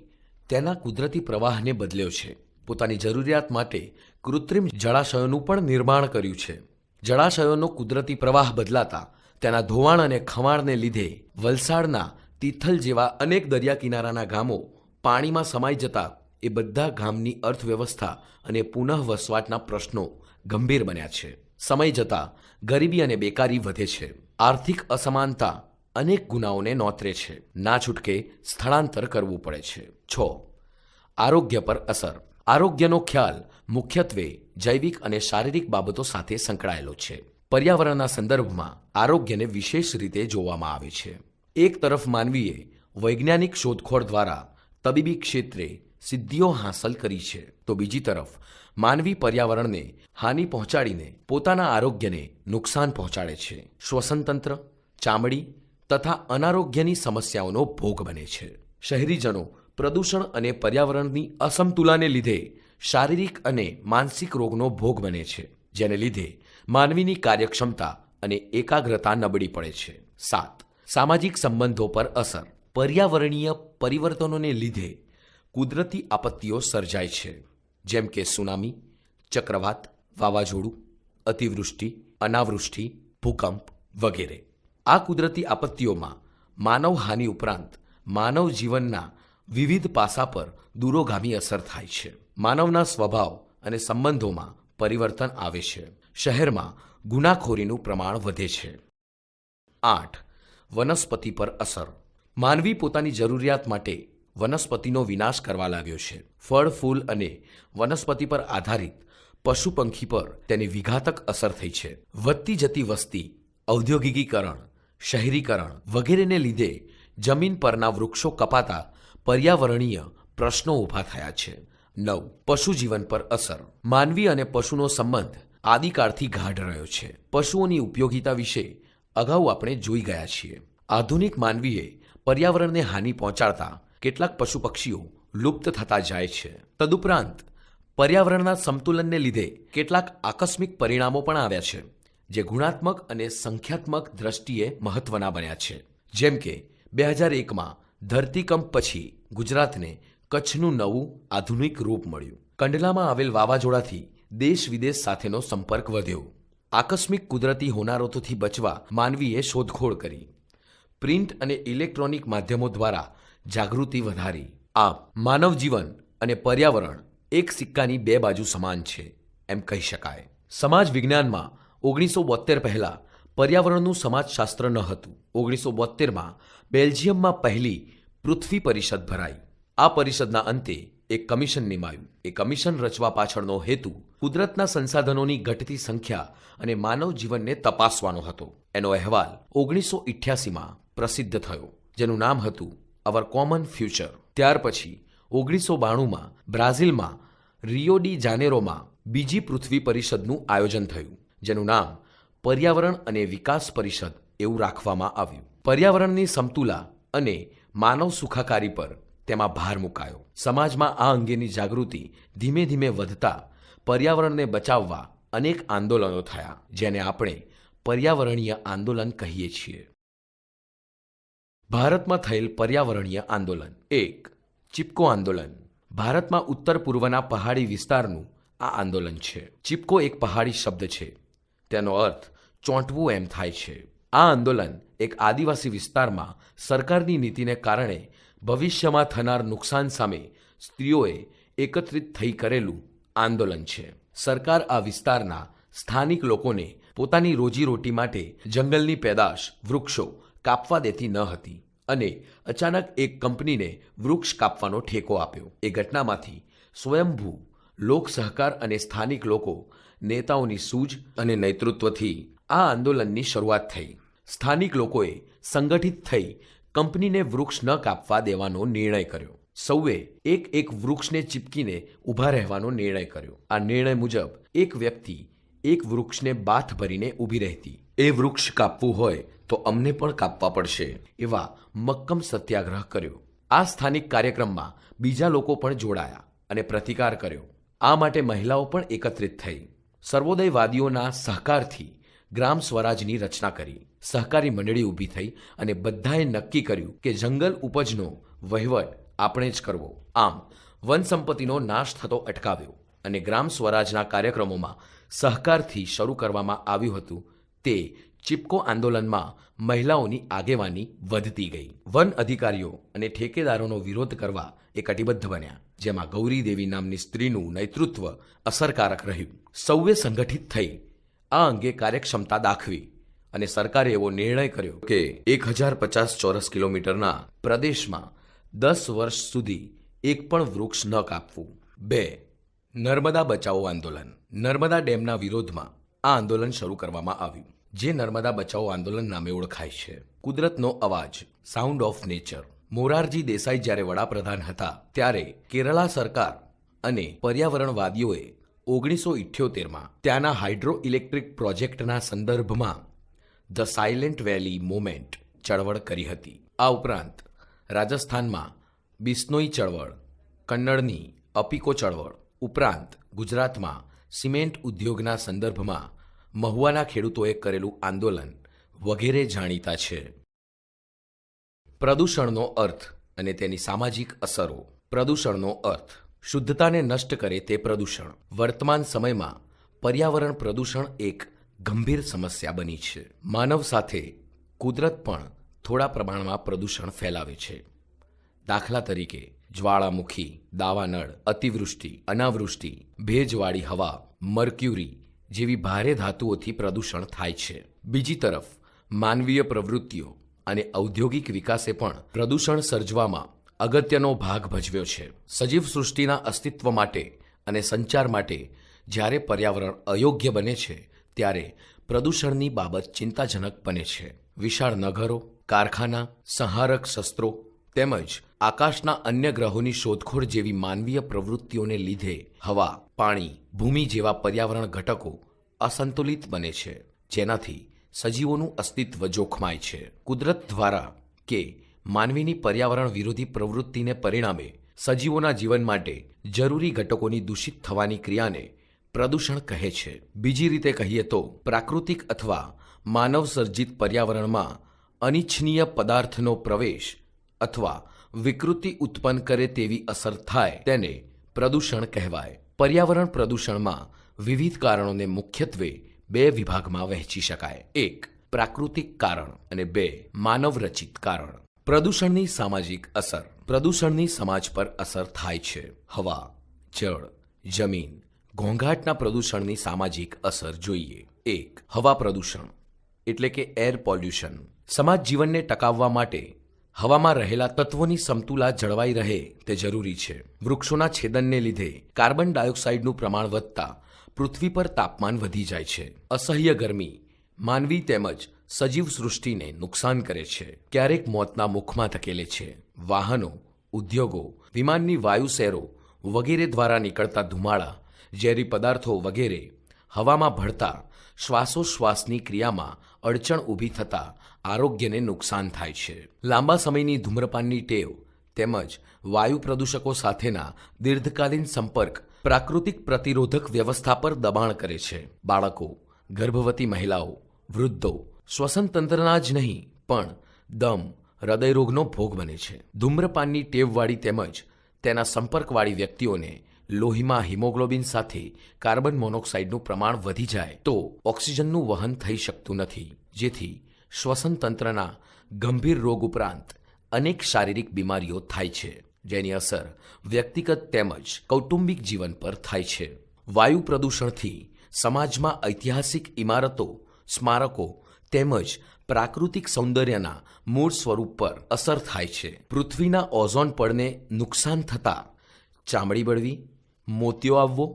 તેના કુદરતી પ્રવાહને બદલ્યો છે. પોતાની જરૂરિયાત માટે કૃત્રિમ જળાશયોનું પણ નિર્માણ કર્યું છે. જળાશયોનો કુદરતી પ્રવાહ બદલાતા તેના ધોવાણ અને ખવાણને લીધે વલસાડના તિથલ જેવા અનેક દરિયા કિનારાના ગામો પાણીમાં સમાઈ જતા એ બધા ગામની અર્થવ્યવસ્થા અને પુનઃવસવાટના પ્રશ્નો ગંભીર બન્યા છે. સમય જતાં ગરીબી અને બેકારી વધે છે. આર્થિક અસમાનતા અનેક ગુનાઓને નોતરે છે. ના છૂટકે સ્થળાંતર કરવું પડે છે. 6. આરોગ્ય પર અસર. આરોગ્યનો ખ્યાલ મુખ્યત્વે જૈવિક અને શારીરિક બાબતો સાથે સંકળાયેલો છે. પર્યાવરણના સંદર્ભમાં આરોગ્યને વિશેષ રીતે જોવામાં આવે છે. એક તરફ માનવીએ વૈજ્ઞાનિક શોધખોળ દ્વારા તબીબી ક્ષેત્રે સિદ્ધિઓ હાંસલ કરી છે, તો બીજી તરફ માનવી પર્યાવરણને હાનિ પહોંચાડીને પોતાના આરોગ્યને નુકસાન પહોંચાડે છે. શ્વસનતંત્ર, ચામડી તથા અનારોગ્યની સમસ્યાઓનો ભોગ બને છે. શહેરીજનો પ્રદૂષણ અને પર્યાવરણની અસમતુલાને લીધે શારીરિક અને માનસિક રોગનો ભોગ બને છે, જેને લીધે માનવીની કાર્યક્ષમતા અને એકાગ્રતા નબળી પડે છે. 7. સામાજિક સંબંધો પર અસર. પર્યાવરણીય પરિવર્તનોને લીધે કુદરતી આપત્તિઓ સર્જાય છે, જેમ કે સુનામી, ચક્રવાત, વાવાઝોડું, અતિવૃષ્ટિ, અનાવૃષ્ટિ, ભૂકંપ વગેરે. આ કુદરતી આપત્તિઓમાં માનવહાનિ ઉપરાંત માનવ જીવનના વિવિધ પાસા પર દૂરોગામી અસર થાય છે. માનવના સ્વભાવ અને સંબંધોમાં પરિવર્તન આવે છે. શહેરમાં ગુનાખોરીનું પ્રમાણ વધે છે. 8. વનસ્પતિ પર અસર. માનવી પોતાની જરૂરિયાત માટે વનસ્પતિનો વિનાશ કરવા લાગ્યો છે. ફળ, ફૂલ અને વનસ્પતિ પર આધારિત પશુ પંખી પર તેની વિઘાતક અસર થઈ છે. વધતી જતી વસ્તી, ઔદ્યોગિકીકરણ, શહેરીકરણ વગેરેને લીધે જમીન પરના વૃક્ષો કપાતા પર્યાવરણીય પ્રશ્નો ઊભા થયા છે. 9. પશુજીવન પર અસર. માનવી અને પશુનો સંબંધ આદિકાળથી ગાઢ રહ્યો છે. પશુઓની ઉપયોગિતા વિશે અગાઉ આપણે જોઈ ગયા છીએ. આધુનિક માનવીએ પર્યાવરણને હાનિ પહોંચાડતા કેટલાક પશુ પક્ષીઓ લુપ્ત થતા જાય છે. તદુપરાંત પર્યાવરણના સંતુલનને લીધે કેટલાક આકસ્મિક પરિણામો પણ આવ્યા છે, જે ગુણાત્મક અને સંખ્યાત્મક દ્રષ્ટિએ મહત્વના બન્યા છે. જેમ કે 2001માં ધરતીકંપ પછી ગુજરાતને કચ્છનું નવું આધુનિક રૂપ મળ્યું. કંડલામાં આવેલ વાવાઝોડાથી દેશ વિદેશ સાથેનો સંપર્ક વધ્યો. આકસ્મિક કુદરતી હોનારતોથી બચવા માનવીએ શોધખોળ કરી. પ્રિન્ટ અને ઇલેક્ટ્રોનિક માધ્યમો દ્વારા જાગૃતિ વધારી. આમ માનવ જીવન અને પર્યાવરણ એક સિક્કાની બે બાજુ સમાન છે એમ કહી શકાય. સમાજ વિજ્ઞાનમાં 1972 પહેલા પર્યાવરણનું સમાજશાસ્ત્ર ન હતું. 1972માં બેલ્જિયમમાં પહેલી પૃથ્વી પરિષદ ભરાઈ. આ પરિષદના અંતે એક કમિશન નિમાયું. એ કમિશન રચવા પાછળનો હેતુ કુદરતના સંસાધનોની ઘટતી સંખ્યા અને માનવ જીવનને તપાસવાનો હતો. એનો અહેવાલ 1988માં પ્રસિદ્ધ થયો, જેનું નામ હતું અવર કોમન ફ્યુચર. ત્યાર પછી 1992માં બ્રાઝિલમાં રિયો ડી જાનેરોમાં બીજી પૃથ્વી પરિષદનું આયોજન થયું, જેનું નામ પર્યાવરણ અને વિકાસ પરિષદ એવું રાખવામાં આવ્યું. પર્યાવરણની સમતુલા અને માનવ સુખાકારી પર તેમાં ભાર મુકાયો. સમાજમાં આ અંગેની જાગૃતિ ધીમે ધીમે વધતા પર્યાવરણને બચાવવા અનેક આંદોલનો થયા, જેને આપણે પર્યાવરણીય આંદોલન કહીએ છીએ. ભારતમાં થયેલ પર્યાવરણીય આંદોલન. 1. ચિપકો આંદોલન. ભારતમાં ઉત્તર પૂર્વના પહાડી વિસ્તારનું આ આંદોલન છે. ચિપકો એક પહાડી શબ્દ છે. તેનો અર્થ ચોંટવું એમ થાય છે. આ આંદોલન એક આદિવાસી વિસ્તારમાં સરકારની નીતિને કારણે ભવિષ્યમાં થનાર નુકસાન સામે સ્ત્રીઓએ એકત્રિત થઈ કરેલું આંદોલન છે. સરકાર આ વિસ્તારના સ્થાનિક લોકોને પોતાની રોજીરોટી માટે જંગલની પેદાશ, વૃક્ષો કાપવા દેતી ન હતી અને અચાનક એક કંપનીને વૃક્ષ કાપવાનો ઠેકો આપ્યો. એ ઘટનામાંથી સ્વયંભૂ લોક સહકાર અને સ્થાનિક લોકો નેતાઓની સૂઝ અને નેતૃત્વથી આ આંદોલનની શરૂઆત થઈ. સ્થાનિક લોકોએ સંગઠિત થઈ કંપનીને વૃક્ષ ન કાપવા દેવાનો નિર્ણય કર્યો. સૌએ એક વૃક્ષને ચીપકીને ઊભા રહેવાનો નિર્ણય કર્યો. આ નિર્ણય મુજબ એક વ્યક્તિ એક વૃક્ષને બાથ ભરીને ઊભી રહેતી. એ વૃક્ષ કાપવું હોય તો અમને પણ કાપવા પડશે એવા મક્કમ સત્યાગ્રહ કર્યો. આ સ્થાનિક કાર્યક્રમમાં બીજા લોકો પણ જોડાયા અને પ્રતિકાર કર્યો. આ માટે મહિલાઓ પણ એકત્રિત થઈ. સર્વોદયવાદીઓના સહકારથી ગ્રામ સ્વરાજની રચના કરી. સહકારી મંડળી ઊભી થઈ અને બધાએ નક્કી કર્યું કે જંગલ ઉપજનો વહીવટ આપણે જ કરવો. આમ વન સંપત્તિનો નાશ થતો અટકાવ્યો અને ગ્રામ સ્વરાજના કાર્યક્રમોમાં સહકારથી શરૂ કરવામાં આવ્યું હતું તે ચિપકો આંદોલનમાં મહિલાઓની આગેવાની વધતી ગઈ. વન અધિકારીઓ અને ઠેકેદારોનો વિરોધ કરવા એ કટિબદ્ધ બન્યા, જેમાં ગૌરી દેવી નામની સ્ત્રીનું નેતૃત્વ અસરકારક રહ્યું. સૌએ સંગઠિત થઈ આ અંગે કાર્યક્ષમતા દાખવી અને સરકારે એવો નિર્ણય કર્યો કે 1050 ચોરસ કિલોમીટરના પ્રદેશમાં 10 વર્ષ સુધી એક પણ વૃક્ષ ન કાપવું. 2. નર્મદા બચાવો આંદોલન. નર્મદા ડેમના વિરોધમાં આ આંદોલન શરૂ કરવામાં આવ્યું, જે નર્મદા બચાવો આંદોલન નામે ઓળખાય છે. કુદરતનો અવાજ, sound of nature. Morarji Desai જ્યારે વડાપ્રધાન હતા ત્યારે કેરળા સરકાર અને પર્યાવરણવાદીઓએ 1978માં ત્યાંના હાઇડ્રો ઇલેક્ટ્રિક પ્રોજેક્ટના સંદર્ભમાં ધ સાયલેન્ટ વેલી મૂવમેન્ટ ચળવળ કરી હતી. આ ઉપરાંત રાજસ્થાનમાં બિશ્નોઈ ચળવળ, કન્નડની અપીકો ચળવળ ઉપરાંત ગુજરાતમાં સિમેન્ટ ઉદ્યોગના સંદર્ભમાં મહુવાના ખેડૂતોએ કરેલું આંદોલન વગેરે જાણીતા છે. પ્રદૂષણનો અર્થ અને તેની સામાજિક અસરો. પ્રદૂષણનો અર્થ શુદ્ધતાને નષ્ટ કરે તે પ્રદૂષણ. વર્તમાન સમયમાં પર્યાવરણ પ્રદૂષણ એક ગંભીર સમસ્યા બની છે. માનવ સાથે કુદરત પણ થોડા પ્રમાણમાં પ્રદૂષણ ફેલાવે છે. દાખલા તરીકે જ્વાળામુખી, દાવાનળ, અતિવૃષ્ટિ, અનાવૃષ્ટિ, ભેજવાળી હવા, મર્ક્યુરી જેવી ભારે ધાતુઓથી પ્રદૂષણ થાય છે. બીજી તરફ માનવીય પ્રવૃત્તિઓ અને ઔદ્યોગિક વિકાસે પણ પ્રદૂષણ સર્જવામાં અગત્યનો ભાગ ભજવ્યો છે. સજીવ સૃષ્ટિના અસ્તિત્વ માટે અને સંચાર માટે જ્યારે પર્યાવરણ અયોગ્ય બને છે ત્યારે પ્રદૂષણની બાબત ચિંતાજનક બને છે. વિશાળ નગરો, કારખાના, સંહારક શસ્ત્રો તેમજ આકાશના અન્ય ગ્રહોની શોધખોળ જેવી માનવીય પ્રવૃત્તિઓને લીધે હવા, પાણી, ભૂમિ જેવા પર્યાવરણ ઘટકો અસંતુલિત બને છે, જેનાથી સજીવોનું અસ્તિત્વ જોખમાય છે. કુદરત દ્વારા કે માનવીની પર્યાવરણ વિરોધી પ્રવૃત્તિને પરિણામે સજીવોના જીવન માટે જરૂરી ઘટકોની દૂષિત થવાની ક્રિયાને પ્રદૂષણ કહે છે. બીજી રીતે કહીએ તો પ્રાકૃતિક અથવા માનવ સર્જિત પર્યાવરણમાં અનિચ્છનીય પદાર્થનો પ્રવેશ અથવા વિકૃતિ ઉત્પન્ન કરે તેવી અસર થાય તેને પ્રદૂષણ કહેવાય. પર્યાવરણ પ્રદૂષણમાં વિવિધ કારણોને મુખ્યત્વે બે વિભાગમાં વહેંચી શકાય. 1. પ્રાકૃતિક કારણ અને 2. માનવ રચિત કારણ. પ્રદૂષણની સામાજિક અસર. પ્રદૂષણની સમાજ પર અસર થાય છે. હવા, જળ, જમીન, ઘોંઘાટના પ્રદૂષણની સામાજિક અસર જોઈએ. 1. હવા પ્રદૂષણ એટલે કે એર પોલ્યુશન. સમાજ જીવનને ટકાવવા માટે હવામાં રહેલા તત્વોની સમતુલા જળવાઈ રહે તે જરૂરી છે. વૃક્ષોના છેદનને લીધે કાર્બન ડાયોક્સાઇડનું પ્રમાણ વધતા પૃથ્વી પર તાપમાન વધી જાય છે. અસહ્ય ગરમી માનવી તેમજ સજીવ સૃષ્ટિને નુકસાન કરે છે. ક્યારેક મોતના મુખમાં ધકેલે છે. વાહનો, ઉદ્યોગો, વિમાનની વાયુસેરો વગેરે દ્વારા નીકળતા ધુમાડા, ઝેરી પદાર્થો વગેરે હવામાં ભળતા શ્વાસોશ્વાસની ક્રિયામાં અડચણ ઊભી થતાં આરોગ્યને નુકસાન થાય છે. લાંબા સમયની ધૂમ્રપાનની ટેવ તેમજ વાયુ પ્રદૂષકો સાથેના દીર્ઘકાલીન સંપર્ક પ્રાકૃતિક પ્રતિરોધક વ્યવસ્થા પર દબાણ કરે છે. બાળકો, ગર્ભવતી મહિલાઓ, વૃદ્ધો શ્વસન તંત્રના જ નહીં પણ દમ, હૃદયરોગનો ભોગ બને છે. ધૂમ્રપાનની ટેવવાળી તેમજ તેના સંપર્કવાળી વ્યક્તિઓને લોહીમાં હિમોગ્લોબિન સાથે કાર્બન મોનોક્સાઇડનું પ્રમાણ વધી જાય તો ઓક્સિજનનું વહન થઈ શકતું નથી, જેથી શ્વસન તંત્રના ગંભીર રોગ ઉપરાંત અનેક શારીરિક બીમારીઓ થાય છે, જેની અસર વ્યક્તિગત તેમજ કૌટુંબિક જીવન પર થાય છે. વાયુ પ્રદૂષણથી સમાજમાં ઐતિહાસિક ઇમારતો, સ્મારકો તેમજ પ્રાકૃતિક સૌંદર્યના મૂળ સ્વરૂપ પર અસર થાય છે. પૃથ્વીના ઓઝોન પડને નુકસાન થતાં ચામડી બળવી, મોતિયો આવવો,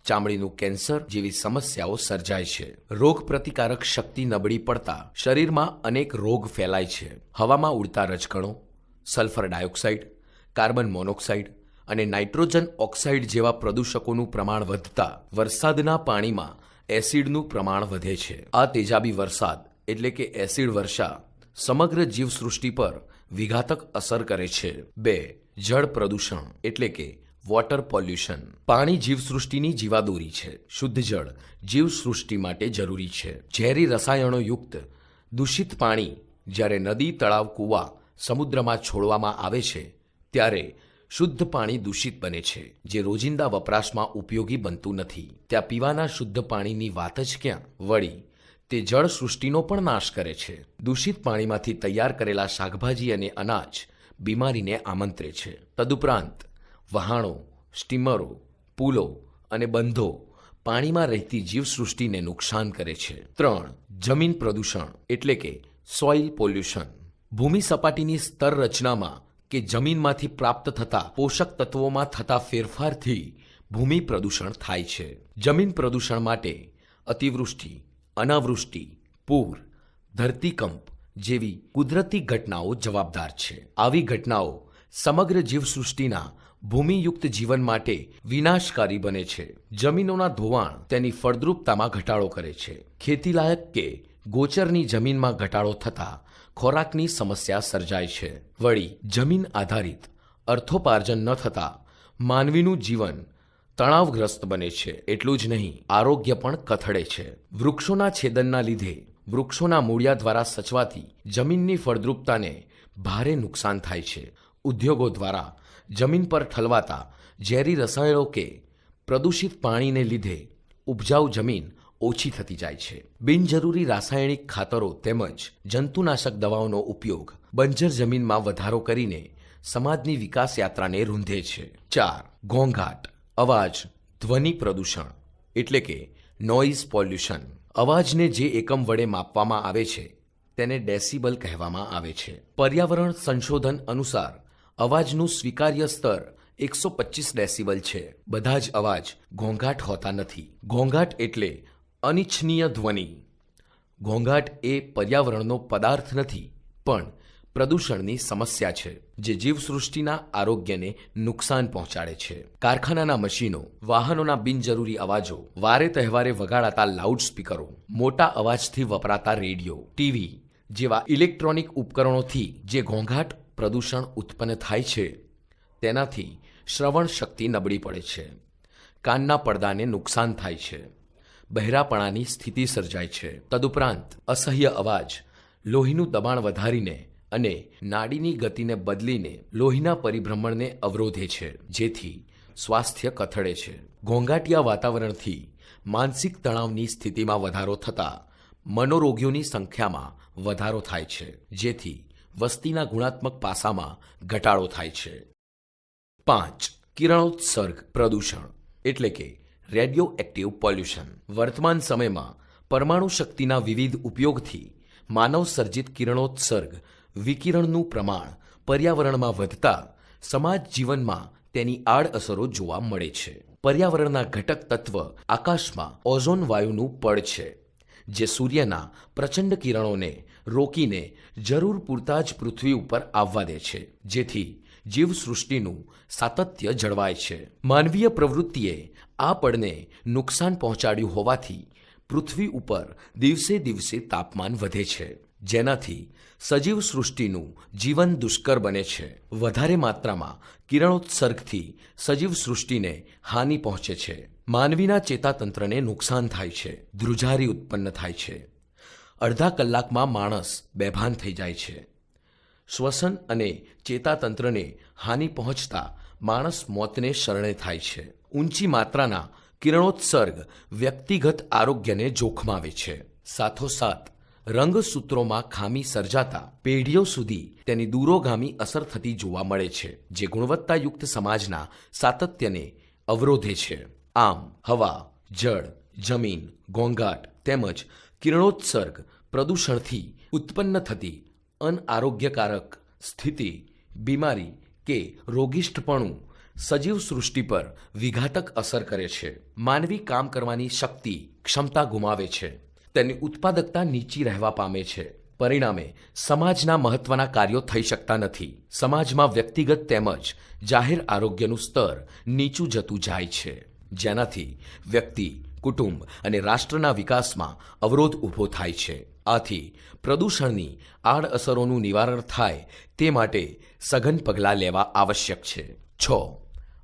ચામડીનું કેન્સર જેવી સમસ્યાઓ સર્જાય છે. રોગ પ્રતિકારક શક્તિ નબળી પડતા શરીરમાં અનેક રોગ ફેલાય છે. હવામાં ઉડતા રજકણો, સલ્ફર ડાયોક્સાઇડ, કાર્બન મોનોક્સાઇડ અને નાઇટ્રોજન ઓક્સાઇડ જેવા પ્રદૂષકોનું પ્રમાણ વધતા વરસાદના પાણીમાં એસિડનું પ્રમાણ વધે છે. આ તેજાબી વરસાદ એટલે કે એસિડ વર્ષા સમગ્ર જીવસૃષ્ટિ પર વિઘાતક અસર કરે છે. 2. જળ પ્રદૂષણ એટલે કે વોટર પોલ્યુશન. પાણી જીવસૃષ્ટિની જીવાદોરી છે. શુદ્ધ જળ જીવસૃષ્ટિ માટે જરૂરી છે. ઝેરી રસાયણોયુક્ત દૂષિત પાણી જ્યારે નદી, તળાવ, કૂવા, સમુદ્રમાં છોડવામાં આવે છે ત્યારે શુદ્ધ પાણી દૂષિત બને છે, જે રોજિંદા વપરાશમાં ઉપયોગી બનતું નથી. ત્યાં પીવાના શુદ્ધ પાણીની વાત જ ક્યાં? વળી તે જળ સૃષ્ટિનો પણ નાશ કરે છે. દૂષિત પાણીમાંથી તૈયાર કરેલા શાકભાજી અને અનાજ બીમારીને આમંત્રે છે. તદુપરાંત વહાણો, સ્ટીમરો, પુલો અને બંધો પાણીમાં રહેતી જીવસૃષ્ટિને નુકસાન કરે છે. 3. જમીન પ્રદૂષણ એટલે કે સોઇલ પોલ્યુશન. ભૂમિ સપાટીની સ્તર રચનામાં કે જમીનમાંથી પ્રાપ્ત થતા પોષક તત્વોમાં થતા ફેરફારથી ભૂમિ પ્રદૂષણ થાય છે. જમીન પ્રદૂષણ માટે અતિવૃષ્ટિ, અનાવૃષ્ટિ, પૂર, ધરતીકંપ જેવી કુદરતી ઘટનાઓ જવાબદાર છે. આવી ઘટનાઓ સમગ્ર જીવસૃષ્ટિના ભૂમિયુક્ત જીવન માટે વિનાશકારી બને છે. જમીનોના ધોવાણ તેની ફળદ્રુપતામાં ઘટાડો કરે છે. ખેતીલાયક કે ગોચરની જમીનમાં ઘટાડો થતાં ખોરાકની સમસ્યા સર્જાય છે. વળી જમીન આધારિત અર્થોપાર્જન ન થતાં માનવીનું જીવન તણાવગ્રસ્ત બને છે. એટલું જ નહીં, આરોગ્ય પણ કથળે છે. વૃક્ષોના છેદનના લીધે વૃક્ષોના મૂળિયા દ્વારા સચવાતી જમીનની ફળદ્રુપતાને ભારે નુકસાન થાય છે. ઉદ્યોગો દ્વારા જમીન પર ઠલવાતા ઝેરી રસાયણો કે પ્રદૂષિત પાણીને લીધે ઉપજાઉ જમીન ઓછી થતી જાય છે. બિનજરૂરી રાસાયણિક ખાતરો તેમજ જંતુનાશક દવાઓનો ઉપયોગ બંજર જમીનમાં વધારો કરીને સમાજની વિકાસ યાત્રાને રૂંધે છે. 4. ઘોંઘાટ, અવાજ, ધ્વનિ પ્રદૂષણ એટલે કે નોઇઝ પોલ્યુશન. અવાજને જે એકમ વડે માપવામાં આવે છે તેને ડેસિબલ કહેવામાં આવે છે. પર્યાવરણ સંશોધન અનુસાર અવાજનું સ્વીકાર્ય સ્તર 125 ડેસિબલ છે. બધા જ અવાજ ઘોંઘાટ હોતા નથી. ઘોંઘાટ એટલે અનિચ્છનીય ધ્વનિ. ઘોંઘાટ એ પર્યાવરણનો પદાર્થ નથી પણ પ્રદૂષણની સમસ્યા છે જે જીવસૃષ્ટિના આરોગ્યને નુકસાન પહોંચાડે છે. કારખાનાના મશીનો, વાહનોના બિનજરૂરી અવાજો, વારે તહેવારે વગાડાતા લાઉડસ્પીકરો, મોટા અવાજથી વપરાતા રેડિયો, ટીવી જેવા ઇલેક્ટ્રોનિક ઉપકરણોથી જે ઘોંઘાટ પ્રદૂષણ ઉત્પન્ન થાય છે તેનાથી શ્રવણ શક્તિ નબળી પડે છે. કાનના પડદાને નુકસાન થાય છે. બહેરાપણાની સ્થિતિ સર્જાય છે. તદુપરાંત અસહ્ય અવાજ લોહીનું દબાણ વધારીને અને નાડીની ગતિને બદલીને લોહીના પરિભ્રમણને અવરોધે છે જેથી સ્વાસ્થ્ય કથળે છે. ઘોંઘાટિયા વાતાવરણથી માનસિક તણાવની સ્થિતિમાં વધારો થતાં મનોરોગીઓની સંખ્યામાં વધારો થાય છે જેથી વસ્તીના ગુણાત્મક પાસામાં ઘટાડો થાય છે. 5. કિરણોત્સર્ગ પ્રદૂષણ એટલે કે રેડિયો એક્ટિવ પોલ્યુશન. વર્તમાન સમયમાં પરમાણુ શક્તિના વિવિધ ઉપયોગથી માનવ સર્જિત કિરણોત્સર્ગ વિકિરણનું પ્રમાણ પર્યાવરણમાં વધતા સમાજ જીવનમાં તેની આડઅસરો જોવા મળે છે. પર્યાવરણના ઘટક તત્વ આકાશમાં ઓઝોન વાયુનું પડ છે જે સૂર્યના પ્રચંડ કિરણોને રોકીને જરૂર પૂરતા જ પૃથ્વી ઉપર આવવા દે છે જેથી જીવસૃષ્ટિનું સાતત્ય જળવાય છે. માનવીય પ્રવૃત્તિએ આ પડને નુકસાન પહોંચાડ્યું હોવાથી પૃથ્વી ઉપર દિવસે દિવસે તાપમાન વધે છે જેનાથી સજીવ સૃષ્ટિનું જીવન દુષ્કર બને છે. વધારે માત્રામાં કિરણોત્સર્ગથી સજીવ સૃષ્ટિને હાનિ પહોંચે છે. માનવીના ચેતાતંત્રને નુકસાન થાય છે. ધ્રુજારી ઉત્પન્ન થાય છે. અડધા કલાકમાં માણસ બેભાન થઈ જાય છે. શ્વસન અને ચેતાતંત્રને હાનિ પહોંચતા માણસ મોતને શરણે થાય છે. ઊંચી માત્રાના કિરણોત્સર્ગ વ્યક્તિગત આરોગ્યને જોખમાવે છે. સાથોસાથ રંગસૂત્રોમાં ખામી સર્જાતા પેઢીઓ સુધી તેની દૂરોગામી અસર થતી જોવા મળે છે જે ગુણવત્તાયુક્ત સમાજના સાતત્યને અવરોધે છે. આમ હવા, જળ, જમીન, ઘોંઘાટ તેમજ કિરણોત્સર્ગ પ્રદૂષણથી ઉત્પન્ન થતી અનઆરોગ્યકારક સ્થિતિ, બીમારી કે રોગિષ્ઠપણું સજીવ સૃષ્ટિ પર વિઘાતક અસર કરે છે. માનવી કામ કરવાની શક્તિ, ક્ષમતા ગુમાવે છે. તેની ઉત્પાદકતા નીચી રહેવા પામે છે. પરિણામે સમાજના મહત્વના કાર્યો થઈ શકતા નથી. સમાજમાં વ્યક્તિગત તેમજ જાહેર આરોગ્યનું સ્તર નીચું જતું જાય છે જેનાથી વ્યક્તિ, કુટુંબ અને રાષ્ટ્રના વિકાસમાં અવરોધ ઊભો થાય છે. આથી પ્રદૂષણની આડઅસરોનું નિવારણ થાય તે માટે સઘન પગલાં લેવા આવશ્યક છે. 6.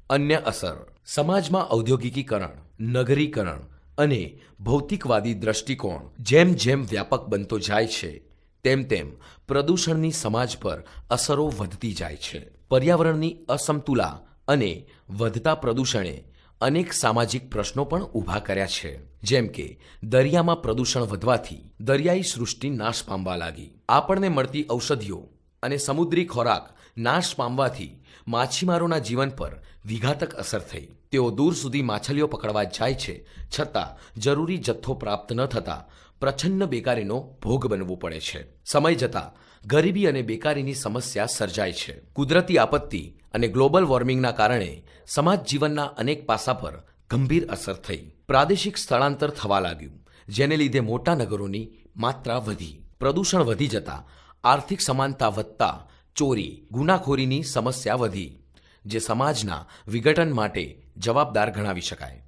અન્ય અસર. સમાજમાં ઔદ્યોગિકીકરણ, નગરીકરણ અને ભૌતિકવાદી દ્રષ્ટિકોણ જેમ જેમ વ્યાપક બનતો જાય છે તેમ તેમ પ્રદૂષણની સમાજ પર અસરો વધતી જાય છે. પર્યાવરણની અસમતુલા અને વધતા પ્રદૂષણે અનેક સામાજિક પ્રશ્નો પણ ઊભા કર્યા છે. જેમ કે દરિયામાં પ્રદૂષણ વધવાથી દરિયાઈ સૃષ્ટિ નાશ પામવા લાગી. આપણને મળતી ઔષધિઓ અને સમુદ્રી ખોરાક નાશ પામવાથી માછીમારોના જીવન પર વિઘાતક અસર થઈ. તેઓ દૂર સુધી માછલીઓ પકડવા જાય છે છતાં જરૂરી જથ્થો પ્રાપ્ત ન થતાં પ્રચ્છન્ન બેકારીનો ભોગ બનવું પડે છે. સમય જતાં ગરીબી અને બેકારીની સમસ્યા સર્જાય છે. કુદરતી આપત્તિ અને ગ્લોબલ વોર્મિંગના કારણે સમાજ જીવનના અનેક પાસા પર ગંભીર અસર થઈ. પ્રાદેશિક સ્થળાંતર થવા લાગ્યું જેને લીધે મોટા નગરોની માત્રા વધી. પ્રદૂષણ વધી જતા આર્થિક સમાનતા વધતા ચોરી ગુનાખોરીની સમસ્યા વધી, જે સમાજના વિઘટન માટે જવાબદાર ગણાવી શકાય.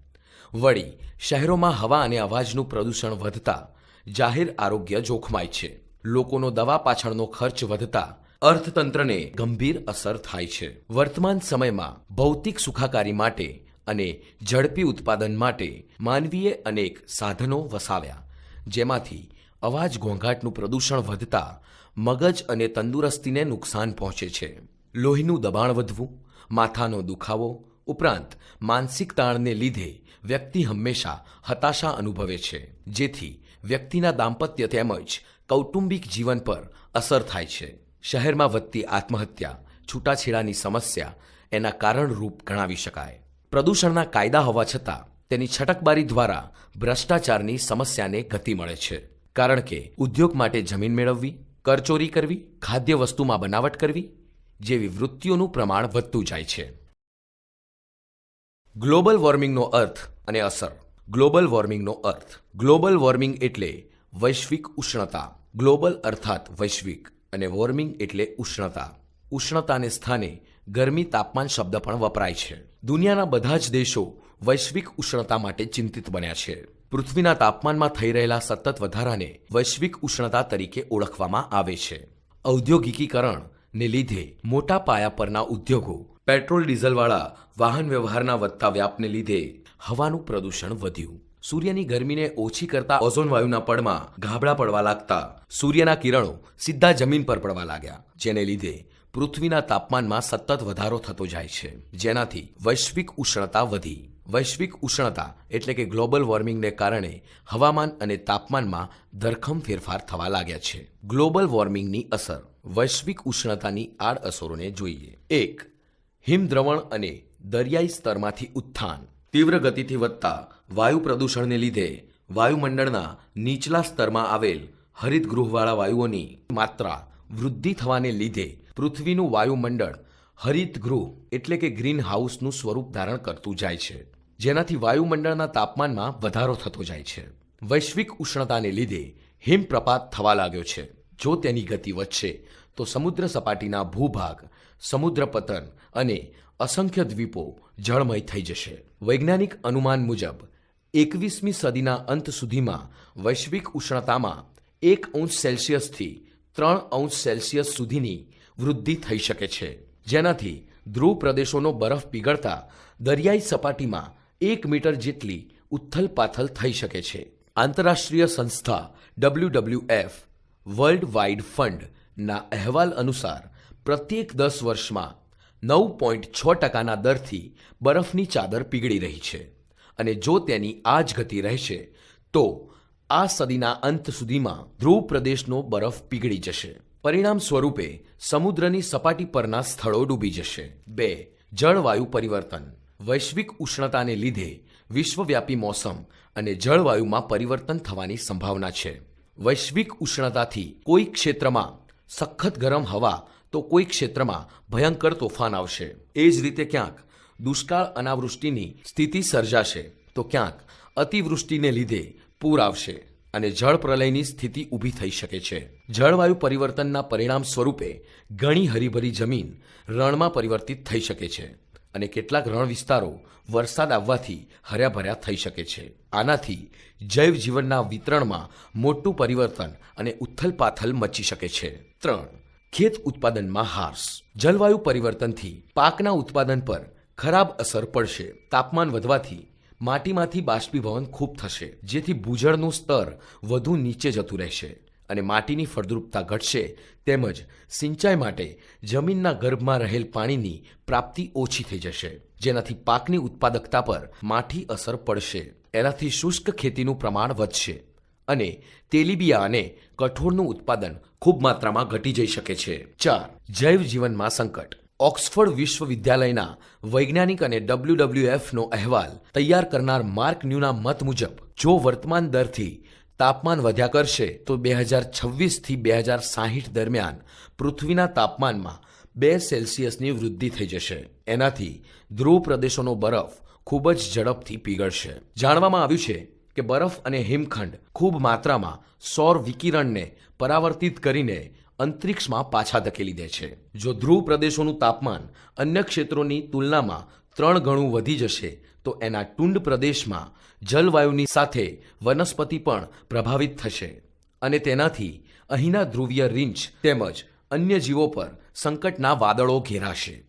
વળી શહેરોમાં હવા અને અવાજનું પ્રદૂષણ વધતા જાહેર આરોગ્ય જોખમાય છે. લોકોનો દવા પાછળનો ખર્ચ વધતા અર્થતંત્રને ગંભીર અસર થાય છે. વર્તમાન સમયમાં ભૌતિક સુખાકારી માટે અને ઝડપી ઉત્પાદન માટે માનવીએ અનેક સાધનો વસાવ્યા, જેમાંથી અવાજ ઘોંઘાટનું પ્રદૂષણ વધતા મગજ અને તંદુરસ્તીને નુકસાન પહોંચે છે. લોહીનું દબાણ વધવું, માથાનો દુખાવો ઉપરાંત માનસિક તાણને લીધે વ્યક્તિ હંમેશા હતાશા અનુભવે છે, જેથી વ્યક્તિના દાંપત્ય તેમજ કૌટુંબિક જીવન પર અસર થાય છે. શહેરમાં વધતી આત્મહત્યા, છૂટાછેડાની સમસ્યા એના કારણરૂપ ગણાવી શકાય. પ્રદૂષણના કાયદા હોવા છતાં તેની છટકબારી દ્વારા ભ્રષ્ટાચારની સમસ્યાને ગતિ મળે છે, કારણ કે ઉદ્યોગ માટે જમીન મેળવવી, કરચોરી કરવી, ખાદ્ય વસ્તુમાં બનાવટ કરવી જેવી વૃત્તિઓનું પ્રમાણ વધતું જાય છે. ગ્લોબલ વોર્મિંગનો અર્થ અને અસર. ગ્લોબલ વોર્મિંગનો અર્થ. ગ્લોબલ વોર્મિંગ એટલે વૈશ્વિક ઉષ્ણતા. ગ્લોબલ અર્થાત વૈશ્વિક અને વોર્મિંગ એટલે ઉષ્ણતા. ઉષ્ણતાને સ્થાને ગરમી તાપમાન શબ્દ પણ વપરાય છે. દુનિયાના બધા જ દેશો વૈશ્વિક ઉષ્ણતા માટે ચિંતિત બન્યા છે. પૃથ્વીના તાપમાનમાં થઈ રહેલા સતત વધારાને વૈશ્વિક ઉષ્ણતા તરીકે ઓળખવામાં આવે છે. ઔદ્યોગિકીકરણને લીધે મોટા પાયા પરના ઉદ્યોગો, પેટ્રોલ ડીઝલવાળા વાહન વ્યવહારના વધતા વ્યાપને લીધે હવાનું પ્રદૂષણ વધ્યું. સૂર્યની ગરમીને ઓછી કરતા ઓઝોન વાયુના પડમાં ગાબડા પડવા લાગતા સૂર્યના કિરણો સીધા જમીન પર પડવા લાગ્યા, જેને લીધે પૃથ્વીના તાપમાનમાં સતત વધારો થતો જાય છે, જેનાથી વૈશ્વિક ઉષ્ણતા વધી. વૈશ્વિક ઉષ્ણતા એટલે કે ગ્લોબલ વોર્મિંગને કારણે હવામાન અને તાપમાનમાં ધરખમ ફેરફાર થવા લાગ્યા છે. ગ્લોબલ વોર્મિંગની અસર. વૈશ્વિક ઉષ્ણતાની આડઅસરોને જોઈએ. 1. હિમદ્રવણ અને દરિયાઈ સ્તરમાંથી ઉત્થાન. તીવ્ર ગતિથી વધતા વાયુ પ્રદૂષણને લીધે વાયુમંડળના નીચલા સ્તરમાં આવેલ હરિતગૃહવાળા વાયુઓની માત્રા વૃદ્ધિ થવાને લીધે પૃથ્વીનું વાયુમંડળ હરિતગૃહ એટલે કે ગ્રીન હાઉસનું સ્વરૂપ ધારણ કરતું જાય છે, જેનાથી વાયુમંડળના તાપમાનમાં વધારો થતો જાય છે. વૈશ્વિક ઉષ્ણતાને લીધે હિમપ્રપાત થવા લાગ્યો છે. જો તેની ગતિ વધશે તો સમુદ્ર સપાટીના ભૂભાગ, સમુદ્ર પતન અને અસંખ્ય દ્વીપો જળમય થઈ જશે. વૈજ્ઞાનિક અનુમાન મુજબ 21મી સદીના અંત સુધીમાં વૈશ્વિક ઉષ્ણતામાં 1°C થી 3°C સુધીની વૃદ્ધિ થઈ શકે છે, જેનાથી ધ્રુવ પ્રદેશોનો બરફ પીગળતા દરિયાઈ સપાટીમાં 1 મીટર જેટલી ઉથલ પાથલ થઈ શકે છે. આંતરરાષ્ટ્રીય સંસ્થા WWF વર્લ્ડ વાઇડ ફંડના અહેવાલ અનુસાર પ્રત્યેક 10 વર્ષમાં 9.6%ના દરથી બરફની ચાદર પીગળી રહી છે, અને જો તેની આ જ ગતિ રહેશે તો આ સદીના અંત સુધીમાં ધ્રુવ પ્રદેશનો બરફ પીગળી જશે. પરિણામ સ્વરૂપે સમુદ્રની સપાટી પરના સ્થળો ડૂબી જશે. 2. જળવાયુ પરિવર્તન. વૈશ્વિક ઉષ્ણતાને લીધે વિશ્વવ્યાપી મોસમ અને જળવાયુમાં પરિવર્તન થવાની સંભાવના છે. વૈશ્વિક ઉષ્ણતાથી કોઈ ક્ષેત્રમાં સખત ગરમ હવા તો કોઈ ક્ષેત્રમાં ભયંકર તોફાન આવશે. એ જ રીતે ક્યાંક દુષ્કાળ અનાવૃષ્ટિની સ્થિતિ સર્જાશે તો ક્યાંક અતિવૃષ્ટિને લીધે પૂર આવશે અને જળ પ્રલયની સ્થિતિ ઊભી થઈ શકે છે. જળવાયુ પરિવર્તનના પરિણામ સ્વરૂપે ઘણી હરીભરી જમીન રણમાં પરિવર્તિત થઈ શકે છે અને કેટલાક રણ વિસ્તારો વરસાદ આવવાથી હર્યાભર્યા થઈ શકે છે. આનાથી જૈવ જીવનના વિતરણમાં મોટું પરિવર્તન અને ઉથલપાથલ મચી શકે છે. 3. ખેત ઉત્પાદનમાં હાર્સ. જલવાયુ પરિવર્તનથી પાકના ઉત્પાદન પર ખરાબ અસર પડશે. તાપમાન વધવાથી માટીમાંથી બાષ્પીભવન ખૂબ થશે, જેથી ભૂજળનું સ્તર વધુ નીચે જતું રહેશે અને માટીની ફળદ્રુપતા ઘટશે, તેમજ સિંચાઈ માટે જમીનના ગર્ભમાં રહેલ પાણીની પ્રાપ્તિ ઓછી થઈ જશે, જેનાથી પાકની ઉત્પાદકતા પર માઠી અસર પડશે. એનાથી શુષ્ક ખેતીનું પ્રમાણ વધશે અને તેલીબિયા અને કઠોળનું ઉત્પાદન ખૂબ માત્રામાં ઘટી જઈ શકે છે. 4. જૈવ જીવનમાં સંકટ. ઓક્સફર્ડ વિશ્વવિદ્યાલયના વૈજ્ઞાનિક અને WWFનો અહેવાલ તૈયાર કરનાર માર્ક ન્યુના મત મુજબ જો વર્તમાન દરથી તાપમાન વધ્યા કરશે તો 2026થી 2060 દરમિયાન પૃથ્વીના તાપમાનમાં 2°Cની વૃદ્ધિ થઈ જશે. એનાથી ધ્રુવ પ્રદેશોનો બરફ ખૂબ જ ઝડપથી પીગળશે. જાણવામાં આવ્યું છે કે બરફ અને હિમખંડ ખૂબ માત્રામાં સૌર વિકિરણને પરાવર્તિત કરીને અંતરિક્ષમાં પાછા ધકેલી દે છે. જો ધ્રુવ પ્રદેશોનું તાપમાન અન્ય ક્ષેત્રોની તુલનામાં 3 ગણું વધી જશે તો એના ટુંડ પ્રદેશમાં જલવાયુની સાથે વનસ્પતિ પણ પ્રભાવિત થશે અને તેનાથી અહીંના ધ્રુવીય રીંછ તેમજ અન્ય જીવો પર સંકટના વાદળો ઘેરાશે.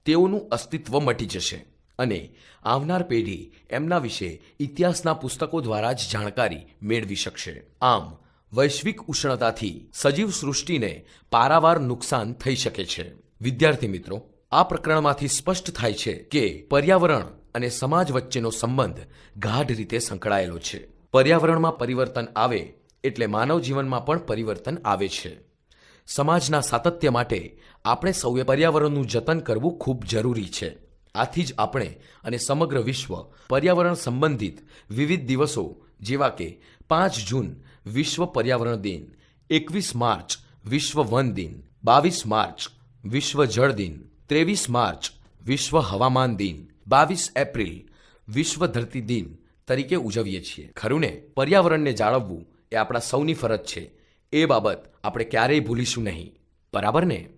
તેઓનું અસ્તિત્વ મટી જશે અને આવનાર પેઢી એમના વિશે ઇતિહાસના પુસ્તકો દ્વારા જ જાણકારી મેળવી શકશે. આમ વૈશ્વિક ઉષ્ણતાથી સજીવ સૃષ્ટિને પારાવાર નુકસાન થઈ શકે છે. વિદ્યાર્થી મિત્રો, આ પ્રકરણમાંથી સ્પષ્ટ થાય છે કે પર્યાવરણ અને સમાજ વચ્ચેનો સંબંધ ગાઢ રીતે સંકળાયેલો છે. પર્યાવરણમાં પરિવર્તન આવે એટલે માનવ જીવનમાં પણ પરિવર્તન આવે છે. સમાજના સાતત્ય માટે આપણે સૌએ પર્યાવરણનું જતન કરવું ખૂબ જરૂરી છે. આથી જ આપણે અને સમગ્ર વિશ્વ પર્યાવરણ સંબંધિત વિવિધ દિવસો જેવા કે 5 જૂન વિશ્વ પર્યાવરણ દિન, 21 માર્ચ વિશ્વ વન દિન, 22 માર્ચ વિશ્વ જળ દિન, 23 માર્ચ વિશ્વ હવામાન દિન, 22 એપ્રિલ વિશ્વ ધરતી દિન તરીકે ઉજવીએ છીએ. ખરું ને? પર્યાવરણને જાળવવું એ આપણા સૌની ફરજ છે. એ બાબત આપણે ક્યારેય ભૂલીશું નહીં. બરાબર ને?